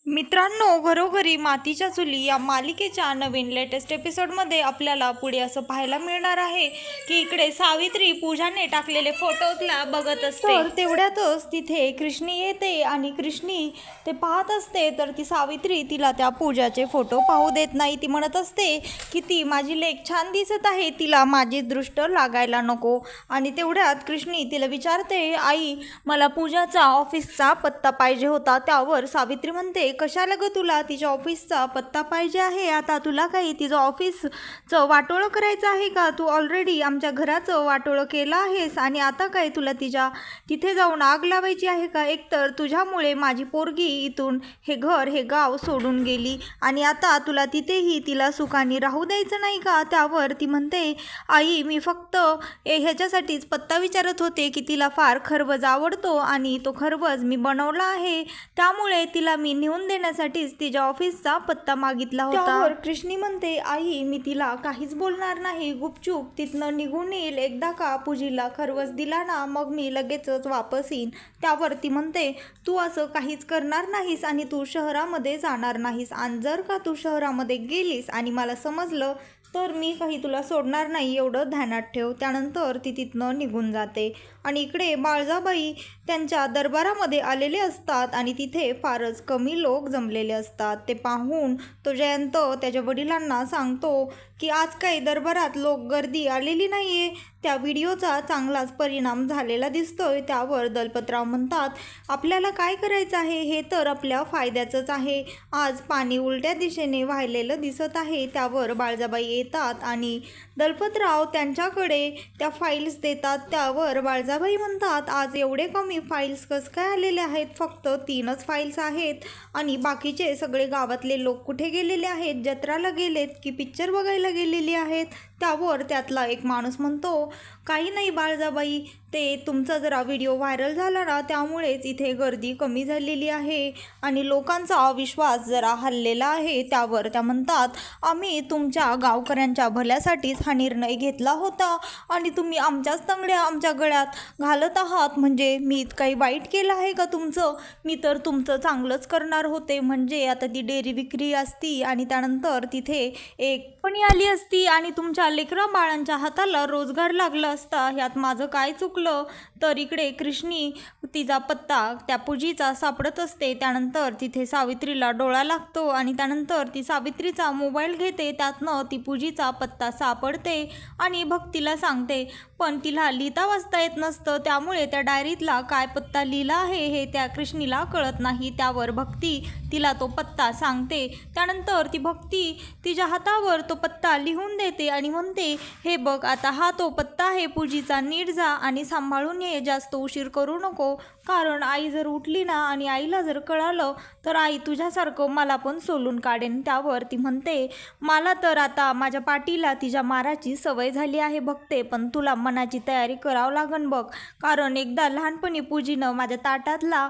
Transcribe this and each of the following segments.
मित्रांनो, घरोघरी मातीच्या चुली या मालिकेच्या नवीन लेटेस्ट एपिसोडमध्ये आपल्याला पुढे असं पाहायला मिळणार आहे की इकडे सावित्री पूजाने टाकलेले फोटोजला बघत असते। तर तेवढ्यातच तिथे कृष्णी येते आणि कृष्णी ते पाहत असते। तर ती सावित्री तिला त्या पूजाचे फोटो पाहू देत नाही। ती म्हणत असते की ती माझी लेक छान दिसत आहे, तिला माझी दृष्ट लागायला नको। आणि तेवढ्यात कृष्णी तिला विचारते, आई मला पूजाचा ऑफिसचा पत्ता पाहिजे होता। त्यावर सावित्री म्हणते, कशाला ग तुला तिच्या ऑफिसचा पत्ता पाहिजे आहे? आता तुला काही तिचं ऑफिसचं वाटोळं करायचं आहे का? तू ऑलरेडी आमच्या घराचं वाटोळं केलं आहेस आणि आता काय तुला तिथे जाऊन आग लावायची आहे का? एकतर तुझ्यामुळे माझी पोरगी इथून हे घर हे गाव सोडून गेली आणि आता तुला तिथेही तिला सुखाने राहू द्यायचं नाही का? त्यावर ती म्हणते, आई मी फक्त ह्याच्यासाठीच पत्ता विचारत होते की तिला फार खरवज आवडतो आणि तो खरवज मी बनवला आहे, त्यामुळे तिला मी नेऊन देण्यासाठीच तिच्या ऑफिसचा पत्ता मागितला होता। त्यावर कृष्णी म्हणते, आई मी तिला काहीच बोलणार नाही, गुपचूप तिथनं निघून येईल। एकदा का पूजीला खरवस दिला ना मग मी लगेचच वापस येईन। त्यावर ती म्हणते, तू असं काहीच करणार नाहीस आणि तू शहरामध्ये जाणार नाहीस आणि जर का तू शहरामध्ये गेलीस आणि मला समजलं तर मी काही तुला सोडणार नाही, एवढं ध्यानात ठेव। त्यानंतर ती तिथनं निघून जाते आणि इकडे बाळजाबाई त्यांच्या दरबारामध्ये आलेले असतात आणि तिथे फारच कमी लोक जमलेले असतात। ते पाहून तो जयंत त्याच्या वडिलांना सांगतो की आज काही दरबारात लोक गर्दी आलेली नाही आहे, त्या व्हिडिओचा चांगलाच परिणाम झालेला दिसतोय। त्यावर दलपतराव म्हणतात, आपल्याला काय करायचं आहे हे तर आपल्या फायद्याचंच आहे, आज पाणी उलट्या दिशेने वाहिलेलं दिसत आहे। त्यावर बाळजाबाई येतात आणि दलपतराव त्यांच्याकडे त्या फाईल्स देतात। त्यावर बाळजाबाई म्हणतात, आज एवढे कमी फाईल्स कसं काय आलेले आहेत? फक्त 3च फाईल्स आहेत आणि बाकीचे सगळे गावातले लोक कुठे गेलेले आहेत? जत्राला गेलेत की पिक्चर बघायला गेलेली आहेत? त्यावर त्यातला एक माणूस म्हणतो, काही नाही बाळजाबाई, ते तुमचा जरा व्हिडिओ व्हायरल झाला ना त्यामुळेच इथे गर्दी कमी झालेली आहे आणि लोकांचा अविश्वास जरा हललेला आहे। त्यावर त्या म्हणतात, आम्ही तुमच्या गावकऱ्यांच्या भल्यासाठीच हा निर्णय घेतला होता आणि तुम्ही आमच्याच तंगड्या आमच्या गळ्यात घालत आहात। म्हणजे मी काही वाईट केलं आहे का तुमचं? मी तर तुमचं चांगलंच करणार होते। म्हणजे आता ती डेअरी विक्री असती आणि त्यानंतर तिथे एक कंपनी आली असती आणि तुमच्या लेकरा बाळांच्या हाताला रोजगार लागला असता, ह्यात माझं काय चुकलं? तर इकडे कृष्णी तिचा पत्ता त्या पूजीचा सापडत असते। त्यानंतर तिथे सावित्रीला डोळा लागतो आणि त्यानंतर ती सावित्रीचा मोबाईल घेते, त्यातनं ती पूजीचा पत्ता सापडते आणि भक्तीला सांगते, पण तिला लिहिता वाचता येत नसतं, त्यामुळे त्या डायरीतला काय पत्ता लिहिला आहे हे त्या कृष्णीला कळत नाही। त्यावर भक्ती तिला तो पत्ता सांगते। त्यानंतर ती भक्ती तिच्या हातावर तो पत्ता लिहून देते आणि म्हणते, हे बघ आता हा तो पत्ता आहे पूजीचा, नीट जा आणि सांभाळून ये, जास्त उशीर करू नको, कारण आई जर उठली ना आणि आईला जर कळालं तर आई तुझ्यासारखं मला पण सोलून काढेन। त्यावर ती म्हणते, मला तर आता माझ्या पाठीला तिच्या माराची सवय झाली आहे बघते, पण तुला मनाची तयारी करावं लागन बघ, कारण एकदा लहानपणी पूजीनं माझ्या ताटातला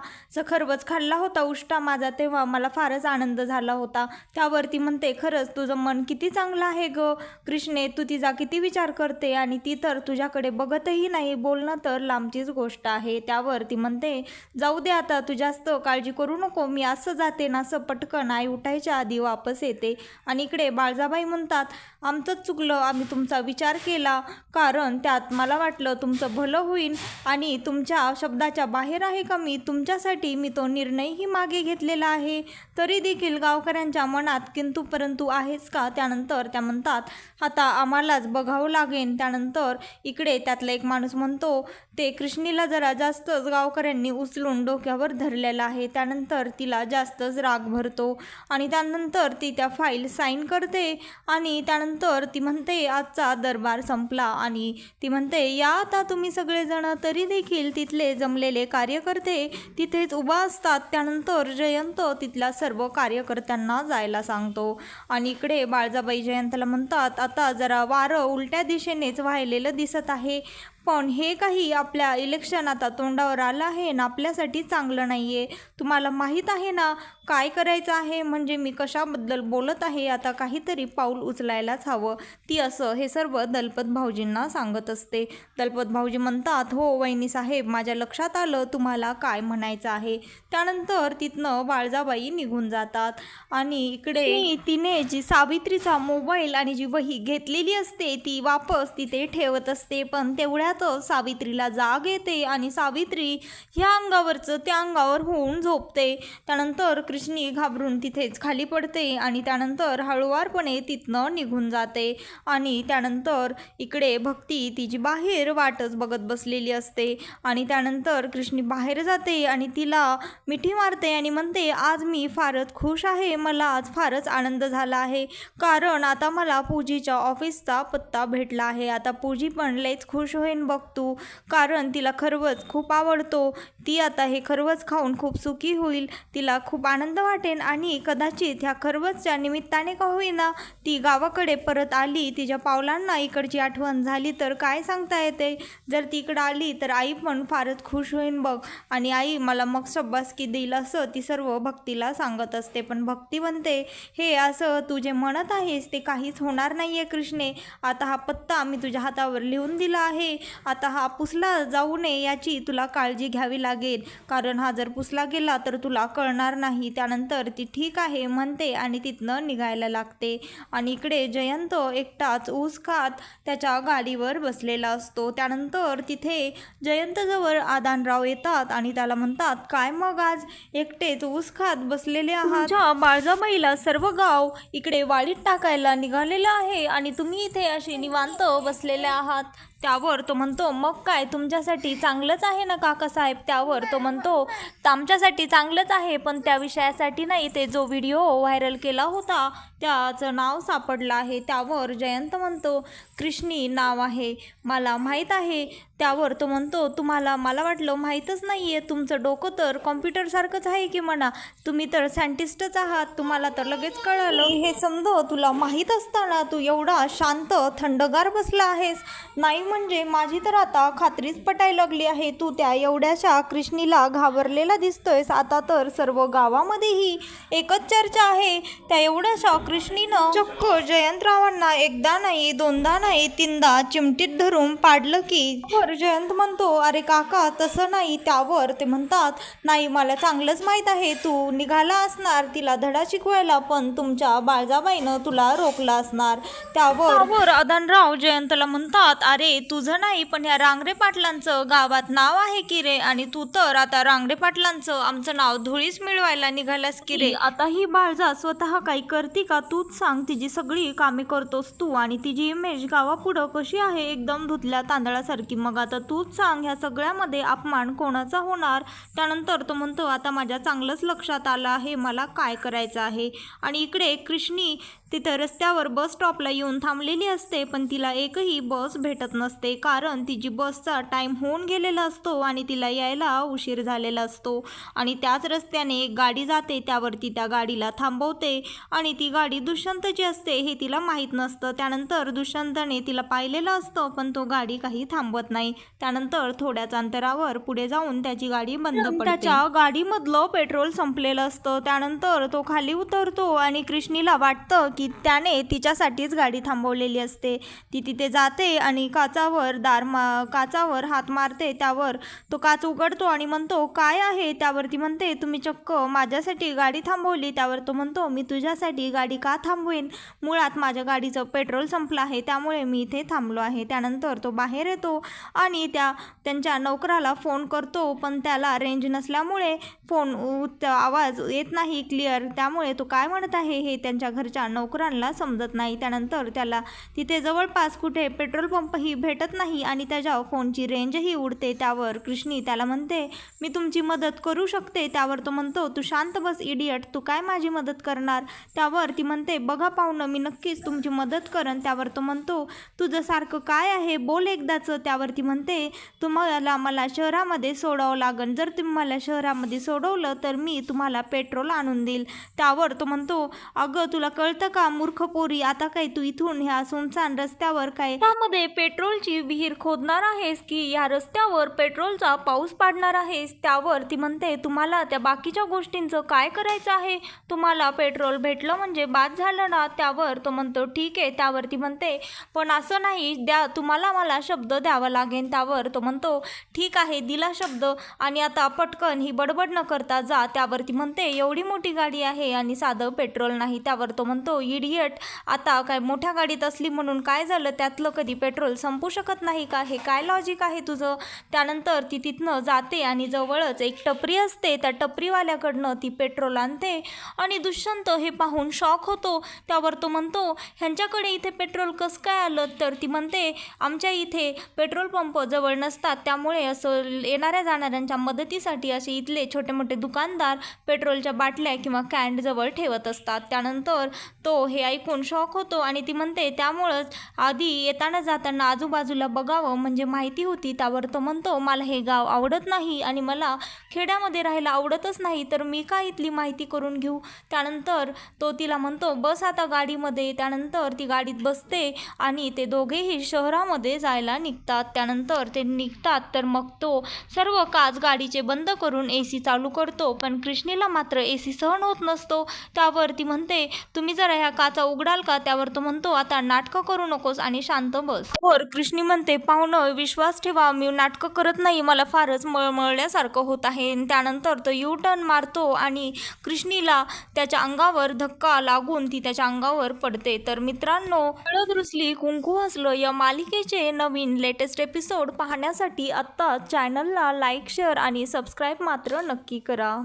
खरवस खाल्ला होता उष्टा माझा, तेव्हा मला फारच आनंद झाला होता। त्यावर ती म्हणते, खरंच तुझं मन किती चांगलं आहे ग कृष्णे, तू तिचा किती विचार करते आणि ती तर तुझ्याकडे बघतही नाही, बोलणं तर लांबचीच गोष्ट आहे। त्यावर ती म्हणते, जाऊ दे आता, तू जास्त काळजी करू नको, मी असं जाते ना असं पटकन आई उठायच्या आधी वापस येते। आणि इकडे बाळजाबाई म्हणतात, आमचंच चुकलं, आम्ही तुमचा विचार केला, कारण त्यात मला वाटलं तुमचं भलं होईल आणि तुमच्या शब्दाच्या बाहेर आहे का मी? तुमच्यासाठी मी तो निर्णयही मागे घेतलेला आहे, तरी देखील गावकऱ्यांच्या मनात किंतु परंतु आहेच का? त्यानंतर त्या म्हणतात, आता आम्हालाच बघावं लागेल। त्यानंतर इकडे त्यातला एक माणूस म्हणतो, ते कृष्णीला जरा जास्तच गावकऱ्यांनी उचलून डोक्यावर धरलेला आहे। त्यानंतर तिला जास्तच राग भरतो आणि त्यानंतर ती त्या फाईल साईन करते आणि त्यानंतर ती म्हणते, आजचा दरबार संपला आणि ती म्हणते, या आता तुम्ही सगळेजण। तरी देखील तिथले जमलेले कार्यकर्ते तिथेच उभा असतात। त्यानंतर जयंत तिथल्या सर्व कार्यकर्त्यांना जायला सांगतो आणि इकडे बाळजाबाई जयंतला म्हणतात, आता जरा वारं उलट्या दिशेनेच वाहिलेलं दिसत आहे, पण हे काही आपल्या इलेक्शन आता तोंडावर आलं आहे ना, आपल्यासाठी चांगलं नाही आहे. तुम्हाला माहीत आहे ना काय करायचं आहे, म्हणजे मी कशाबद्दल बोलत आहे. आता काहीतरी पाऊल उचलायलाच हवं. ती असं हे सर्व दलपत भाऊजींना सांगत असते. दलपत भाऊजी म्हणतात, हो वहिनी साहेब, माझ्या लक्षात आलं तुम्हाला काय म्हणायचं आहे. त्यानंतर तिथनं बाळजाबाई निघून जातात आणि इकडे तिने जी सावित्रीचा मोबाईल आणि जी वही घेतलेली असते ती वापस तिथे ठेवत असते. पण तेवढ्यातच सावित्रीला जाग येते आणि सावित्री ह्या अंगावरचं त्या अंगावर होऊन झोपते. त्यानंतर कृष्णी घाबरून तिथेच खाली पडते आणि त्यानंतर हळुवारपणे तिथनं निघून जाते. आणि त्यानंतर इकडे भक्ती तिची बाहेर वाटच बघत बसलेली असते आणि त्यानंतर कृष्णी बाहेर जाते आणि तिला मिठी मारते आणि म्हणते, आज मी फारच खुश आहे, मला आज फारच आनंद झाला आहे, कारण आता मला पूजीच्या ऑफिसचा पत्ता भेटला आहे. आता पूजी पण लयच खुश होईन बघ तू, कारण तिला खरवच खूप आवडतो. ती आता हे खरवच खाऊन खूप सुखी होईल, तिला खूप आनंद वाटेन आणि कदाचित ह्या खरवसच्या निमित्ताने का होईना ती गावाकडे परत आली, तिच्या पावलांना इकडची आठवण झाली तर काय सांगता येते. जर ती इकडं आली तर आई पण फारच खुश होईन बघ आणि आई मला मग शब्बासकी देईल, असं ती सर्व भक्तीला सांगत असते. पण भक्ती म्हणते, हे असं तू जे म्हणत आहेस ते काहीच होणार नाही आहे कृष्णे. आता हा पत्ता मी तुझ्या हातावर लिहून दिला आहे, आता हा पुसला जाऊ नये याची तुला काळजी घ्यावी लागेल, कारण हा जर पुसला गेला तर तुला कळणार नाही. त्यानंतर ती ठीक आहे म्हणते आणि तिथनं निघायला लागते. आणि इकडे जयंत एकटाच ऊस खात त्याच्या गाडीवर बसलेला असतो. त्यानंतर तिथे जयंतजवळ आदानराव येतात आणि त्याला म्हणतात, काय मग आज एकटेच ऊस खात बसलेले आहात? तुमच्या बाळजाबाईला सर्व गाव इकडे वाळीत टाकायला निघालेलं आहे आणि तुम्ही इथे असे निवांत बसलेले आहात. त्यावर तो म्हणतो, मग काय तुमच्यासाठी चांगलंच आहे ना काकासाहेब. त्यावर तो म्हणतो, आमच्यासाठी चांगलंच आहे, पण त्या विषयासाठी नाही, ते जो व्हिडिओ व्हायरल केला होता त्याचं नाव सापडलं आहे. त्यावर जयंत म्हणतो, कृष्णी नाव आहे, मला माहीत आहे. त्यावर तो म्हणतो, तुम्हाला मला वाटलं माहीतच नाही आहे, तुमचं डोकं तर कॉम्प्युटरसारखंच आहे की म्हणा, तुम्ही तर सायंटिस्टच आहात, तुम्हाला तर लगेच कळालं. हे समजो तुला माहीत असताना तू एवढा शांत थंडगार बसला आहेस. नाही म्हणजे माझी तर आता खात्रीच पटायला लागली आहे, तू त्या एवढ्याशा कृष्णीला घाबरलेला दिसतोयस. आता तर सर्व गावामध्येही एकच चर्चा आहे, त्या एवढ्याशा कृष्णीनं चक्क जयंतरावांना एकदा नाही दोनदा नाही तीनदा चिमटीत धरून पाडलं की. जयंत म्हणतो, अरे काका तसं नाही. त्यावर ते म्हणतात, नाही मला चांगलंच माहीत आहे, तू निघाला असणार तिला धडा शिकवायला, पण तुमच्या बाळजाबाईनं तुला रोखलं असणार. त्यावर आदानराव जयंतला म्हणतात, अरे तुझं नाही पण ह्या रांगरे पाटलांचं गावात नाव आहे की रे, आणि तू तर आता रांगरे पाटलांचं आमचं नाव धुळीस मिळवायला निघालास की रे. आता ही बाळजा स्वतः काही करते का तूच सांग, तिची सगळी कामे करतोस तू आणि तिची इमेज गावापुढं कशी आहे, एकदम धुतल्या तांदळासारखी. मग आता तूच सांग, ह्या सगळ्यामध्ये अपमान कोणाचा होणार. त्यानंतर तो म्हणतो, आता माझ्या चांगलंच लक्षात आलं आहे मला काय करायचं आहे. आणि इकडे कृष्णी तिथं रस्त्यावर बस स्टॉपला येऊन थांबलेली असते, पण तिला एकही बस भेटत नसते, कारण तिची बसचा टाईम होऊन गेलेला असतो आणि तिला यायला उशीर झालेला असतो. आणि त्याच रस्त्याने एक गाडी जाते, त्यावरती त्या गाडीला थांबवते आणि ती गाडी दुष्यंतची असते हे तिला माहीत नसतं. त्यानंतर दुष्यंतने तिला पाहिलेलं असतं, पण तो गाडी काही थांबवत नाही. त्यानंतर थोड्याच अंतरावर पुढे जाऊन त्याची गाडी बंद पडते. त्याच्या गाडीमधलं पेट्रोल संपलेलं असतं. त्यानंतर तो खाली उतरतो आणि कृष्णीला वाटतं की त्याने तिच्यासाठीच गाडी थांबवलेली असते. ती तिथे जाते आणि काचावर हात मारते. त्यावर तो काच उघडतो आणि म्हणतो, काय आहे. त्यावर ती म्हणते, तुम्ही चक्क माझ्यासाठी गाडी थांबवली. त्यावर तो म्हणतो, मी तुझ्यासाठी गाडी का थांबवेन, मुळात माझ्या गाडीचं पेट्रोल संपलं आहे त्यामुळे मी इथे थांबलो आहे. त्यानंतर तो बाहेर येतो आणि त्यांच्या नोकराला फोन करतो, पण त्याला रेंज नसल्यामुळे फोन आवाज येत नाही क्लिअर, त्यामुळे तो काय म्हणत आहे हे त्यांच्या घरच्या नोकरांना समजत नाही. त्यानंतर त्याला तिथे जवळपास कुठे पेट्रोल पंपही भेटत नाही आणि त्याच्या फोनची रेंजही उडते. त्यावर कृष्णी त्याला म्हणते, मी तुमची मदत करू शकते. त्यावर तो म्हणतो, तू शांत बस इडियट, तू काय माझी मदत करणार. त्यावर ती म्हणते, बघा पाहुणं, मी नक्कीच तुमची मदत करन. त्यावर तो म्हणतो, तुझं सारखं काय आहे, बोल एकदाचं. त्यावर ती म्हणते, तुम्हाला मला शहरामध्ये सोडावं लागेल, जर तुम्ही मला शहरामध्ये सोडवलं तर मी तुम्हाला पेट्रोल आणून देईल. त्यावर तो म्हणतो, अगं तुला कळतं का मूर्ख पोरी, आता काय तू इथून ह्या सुनसान रस्त्यावर काय त्यामध्ये पेट्रोलची विहीर खोदणार आहेस की या रस्त्यावर पेट्रोलचा पाऊस पाडणार आहेस? त्यावर ती म्हणते तुम्हाला त्या बाकीच्या गोष्टींचं काय करायचं आहे? तुम्हाला पेट्रोल भेटलं म्हणजे बाद झालं ना? त्यावर तो म्हणतो ठीक आहे. त्यावर ती म्हणते पण असं नाही, तुम्हाला मला शब्द द्यावा लागेल. त्यावर तो म्हणतो ठीक आहे, दिला शब्द, आणि आता पटकन ही बडबड न करता जा. त्यावर ती म्हणते एवढी मोठी गाडी आहे आणि साधं पेट्रोल नाही. त्यावर तो म्हणतो इडियट, आता काय मोठ्या गाडीत असली म्हणून काय झालं, त्यातलं कधी पेट्रोल संपू शकत नाही का? हे काय लॉजिक आहे तुझं? त्यानंतर ती तिथनं जाते आणि जवळच एक टपरी असते, त्या टपरीवाल्याकडनं ती पेट्रोल आणते आणि दुष्यंत हे पाहून शॉक होतो. त्यावर तो म्हणतो ह्यांच्याकडे इथे पेट्रोल कसं काय आलं? तर ती म्हणते आमच्या इथे पेट्रोल पंप जवळ नसतात, त्यामुळे असं येणाऱ्या जाणाऱ्यांच्या मदतीसाठी असे इथले छोटे मोठे दुकानदार पेट्रोलच्या बाटल्या किंवा कॅन जवळ ठेवत असतात. त्यानंतर तो हे ऐकून शॉक होतो आणि ती म्हणते त्यामुळंच आधी येताना जाताना आजूबाजूला बघावं म्हणजे माहिती होती. त्यावर तो म्हणतो मला हे गाव आवडत नाही आणि मला खेड्यामध्ये राहायला आवडतच नाही, तर मी का इथली माहिती करून घेऊ? त्यानंतर तो तिला म्हणतो बस आता गाडीमध्ये. त्यानंतर ती गाडीत बसते आणि ते दोघेही शहरामध्ये जायला निघतात. त्यानंतर ते निघतात तर मग तो सर्व काच गाडीचे बंद करून AC चालू करतो, पण कृष्णीला मात्र AC सहन होत नसतो. त्यावर ती म्हणते तुम्ही जरा ह्या काचा उघडाल का? त्यावर तो म्हणतो आता नाटकं करू नकोस आणि शांत बस. और कृष्णी म्हणते पाहुणं विश्वास ठेवा, मी नाटकं करत नाही, मला फारच मळमळल्यासारखं होत आहे. त्यानंतर तो यू टर्न मारतो आणि कृष्णीला त्याच्या अंगावर धक्का लागून ती त्याच्या अंगावर पडते. तर मित्रांनो, हळद रुसली कुंकू हसलं या मालिकेचे नवीन लेटेस्ट एपिसोड पाहण्यासाठी आत्ता चॅनलला लाईक, शेअर आणि सबस्क्राईब मात्र नक्की करा.